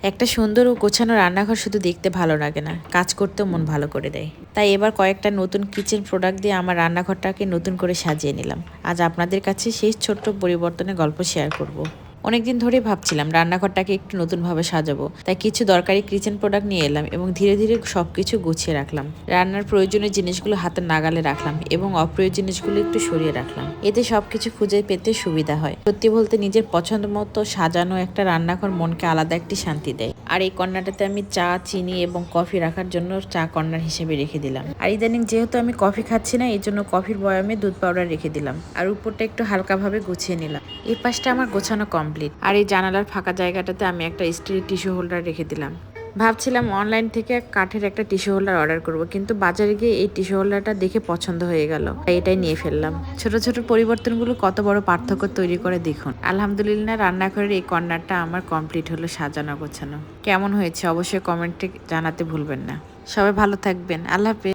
একটা সুন্দর ও গোছানো রান্নাঘর শুধু দেখতে ভালো লাগে না, কাজ করতেও মন ভালো করে দেয়। তাই এবার কয়েকটা নতুন কিচেন প্রোডাক্ট দিয়ে আমার রান্নাঘরটাকে নতুন করে সাজিয়ে নিলাম। আজ আপনাদের কাছে সেই ছোট্ট পরিবর্তনের গল্প শেয়ার করব। অনেকদিন ধরেই ভাবছিলাম রান্নাঘরটাকে একটু নতুনভাবে সাজাবো, তাই কিছু দরকারি কিচেন প্রোডাক্ট নিয়ে এলাম এবং ধীরে ধীরে সবকিছু গুছিয়ে রাখলাম। রান্নার প্রয়োজনীয় জিনিসগুলো হাতের নাগালে রাখলাম এবং অপ্রিয় জিনিসগুলো একটু সরিয়ে রাখলাম। এতে সবকিছু খুঁজে পেতে সুবিধা হয়। সত্যি বলতে নিজের পছন্দ মতো সাজানো একটা রান্নাঘর মনকে আলাদা একটি শান্তি দেয়। আর এই কর্নারটাতে আমি চা, চিনি এবং কফি রাখার জন্য চা কর্নার হিসেবে রেখে দিলাম। আর ইদানিং যেহেতু আমি কফি খাচ্ছি না, এই জন্য কফির বয়ামে দুধ পাউডার রেখে দিলাম। আর উপরটা একটু হালকাভাবে গুছিয়ে নিলাম। এই পাশটা আমার গোছানো কমপ্লিট। আর এই জানালার ফাঁকা জায়গাটাতে আমি একটা স্টিলের টিস্যু হোল্ডার রেখে দিলাম। ভাবছিলাম অনলাইন থেকে কাঠের একটা টিস্যু হোল্ডার অর্ডার করব, কিন্তু বাজারে গিয়ে এই টিস্যু হোল্ডারটা দেখে পছন্দ হয়ে গেল, তাই এটাই নিয়ে ফেললাম। ছোট ছোট পরিবর্তনগুলো কত বড় পার্থক্য তৈরি করে দেখুন। আলহামদুলিল্লাহ, রান্নাঘরের এই কর্নারটা আমার কমপ্লিট হলো সাজানো গোছানো। কেমন হয়েছে অবশ্যই কমেন্টে জানাতে ভুলবেন না। সবাই ভালো থাকবেন। আল্লাহ হাফেজ।